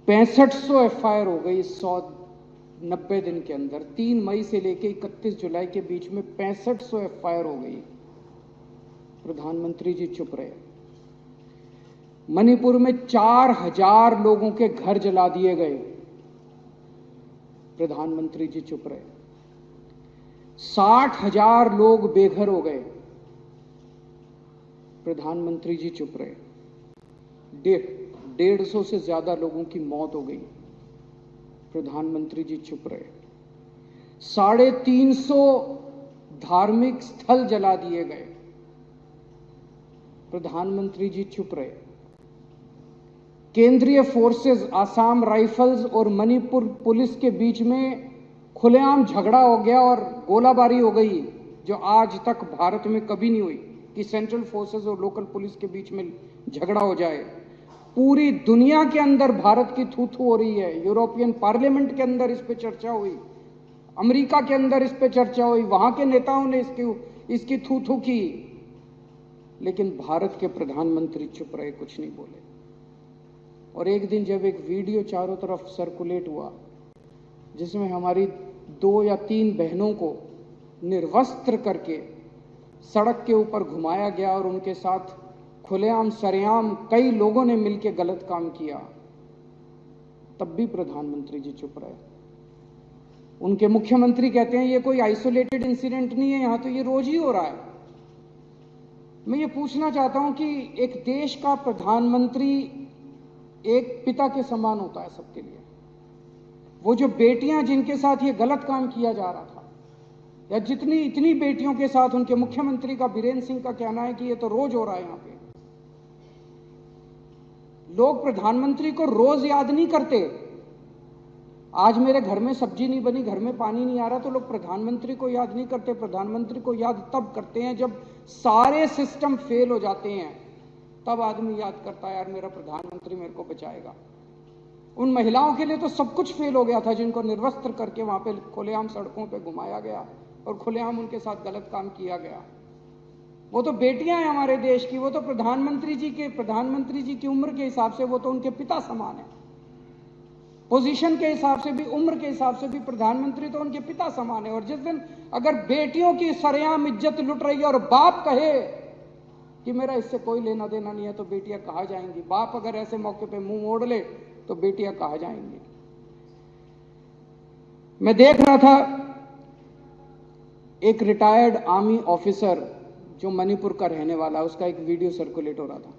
6500 FIR हो गई 190 दिन के अंदर। 3 मई से लेकर 31 जुलाई के बीच में 6500 एफआईआर हो गई। प्रधानमंत्री जी चुप रहे। मणिपुर में 4000 लोगों के घर जला दिए गए। प्रधानमंत्री जी चुप रहे। 60,000 लोग बेघर हो गए। प्रधानमंत्री जी चुप रहे। 150 से ज्यादा लोगों की मौत हो गई। प्रधानमंत्री जी चुप रहे। 350 धार्मिक स्थल जला दिए गए। प्रधानमंत्री जी चुप रहे। केंद्रीय फोर्सेस, आसाम राइफल्स और मणिपुर पुलिस के बीच में खुलेआम झगड़ा हो गया और गोलाबारी हो गई, जो आज तक भारत में कभी नहीं हुई कि सेंट्रल फोर्सेस और लोकल पुलिस के बीच में झगड़ा हो जाए। पूरी दुनिया के अंदर भारत की थू थू हो रही है। यूरोपियन पार्लियामेंट के अंदर इस पे चर्चा हुई, अमेरिका के अंदर इस पे चर्चा हुई, वहां के नेताओं ने इसकी थू थू की, लेकिन भारत के प्रधानमंत्री चुप रहे, कुछ नहीं बोले। और एक दिन जब एक वीडियो चारों तरफ सर्कुलेट हुआ जिसमें हमारी 2 या 3 बहनों को निर्वस्त्र करके सड़क के ऊपर घुमाया गया और उनके साथ खुलेआम सरेआम कई लोगों ने मिलकर गलत काम किया, तब भी प्रधानमंत्री जी चुप रहे। उनके मुख्यमंत्री कहते हैं ये कोई आइसोलेटेड इंसिडेंट नहीं है, यहां तो ये रोज ही हो रहा है। मैं ये पूछना चाहता हूं कि एक देश का प्रधानमंत्री एक पिता के समान होता है सबके लिए। वो जो बेटियां जिनके साथ ये गलत काम किया जा रहा था, या इतनी बेटियों के साथ उनके मुख्यमंत्री का बीरेंद्र सिंह का कहना है कि ये तो रोज हो रहा है। यहां पे लोग प्रधानमंत्री को रोज याद नहीं करते। आज मेरे घर में सब्जी नहीं बनी, घर में पानी नहीं आ रहा, तो लोग प्रधानमंत्री को याद नहीं करते। प्रधानमंत्री को याद तब करते हैं जब सारे सिस्टम फेल हो जाते हैं, तब आदमी याद करता है यार मेरा प्रधानमंत्री मेरे को बचाएगा। उन महिलाओं के लिए तो सब कुछ फेल हो गया था जिनको निर्वस्त्र करके वहां पे खुलेआम सड़कों पे घुमाया गया और खुलेआम उनके साथ गलत काम किया गया। वो तो बेटियां हैं हमारे देश की, वो तो प्रधानमंत्री जी की उम्र के हिसाब से वो तो उनके पिता समान है। पोजीशन के हिसाब से भी, उम्र के हिसाब से भी प्रधानमंत्री तो उनके पिता समान है। और जिस दिन अगर बेटियों की सरेआम इज्जत लुट रही है और बाप कहे कि मेरा इससे कोई लेना देना नहीं है, तो बेटियां कहां जाएंगी? बाप अगर ऐसे मौके पे मुंह मोड़ ले तो बेटियां कहां जाएंगी? मैं देख रहा था एक रिटायर्ड आर्मी ऑफिसर जो मणिपुर का रहने वाला, उसका एक वीडियो सर्कुलेट हो रहा था।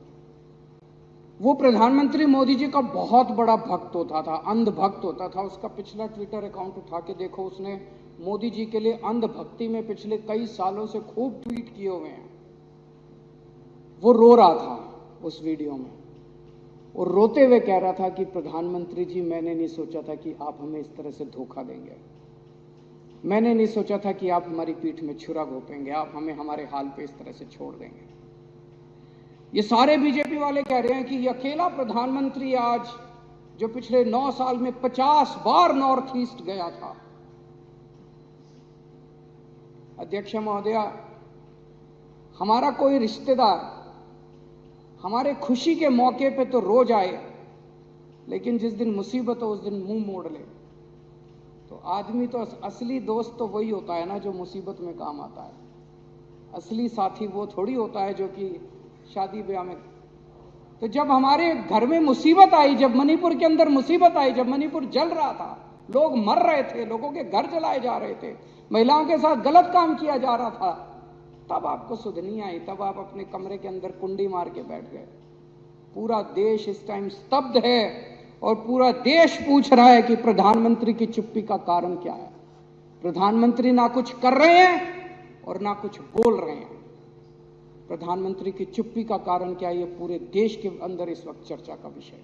वो प्रधानमंत्री मोदी जी का बहुत बड़ा भक्त होता था, अंध भक्त होता था। उसका पिछला ट्विटर अकाउंट उठा के देखो, उसने मोदी जी के लिए अंध भक्ति में पिछले कई सालों से खूब ट्वीट किए हुए हैं। वो रो रहा था उस वीडियो में, और रोते हुए कह रहा था कि प्रधानमंत्री जी, मैंने नहीं सोचा था कि आप हमें इस तरह से धोखा देंगे। मैंने नहीं सोचा था कि आप हमारी पीठ में छुरा घोंपेंगे, आप हमें हमारे हाल पे इस तरह से छोड़ देंगे। ये सारे बीजेपी वाले कह रहे हैं कि ये अकेला प्रधानमंत्री आज जो पिछले 9 साल में 50 बार नॉर्थ ईस्ट गया था। अध्यक्ष महोदया, हमारा कोई रिश्तेदार हमारे खुशी के मौके पे तो रोज आए, लेकिन जिस दिन मुसीबत हो उस दिन मुंह मोड़ ले, तो आदमी तो असली दोस्त तो वही होता है ना जो मुसीबत में काम आता है। असली साथी वो थोड़ी होता है जो कि शादी ब्याह में। तो जब हमारे घर में मुसीबत आई, जब मणिपुर के अंदर मुसीबत आई, जब मणिपुर जल रहा था, लोग मर रहे थे, लोगों के घर जलाए जा रहे थे, महिलाओं के साथ गलत काम किया जा रहा था, तब आपको सुध नहीं आई। तब आप अपने कमरे के अंदर कुंडी मार के बैठ गए। पूरा देश इस टाइम स्तब्ध है और पूरा देश पूछ रहा है कि प्रधानमंत्री की चुप्पी का कारण क्या है। प्रधानमंत्री ना कुछ कर रहे हैं और ना कुछ बोल रहे हैं। प्रधानमंत्री की चुप्पी का कारण क्या है, ये पूरे देश के अंदर इस वक्त चर्चा का विषय है।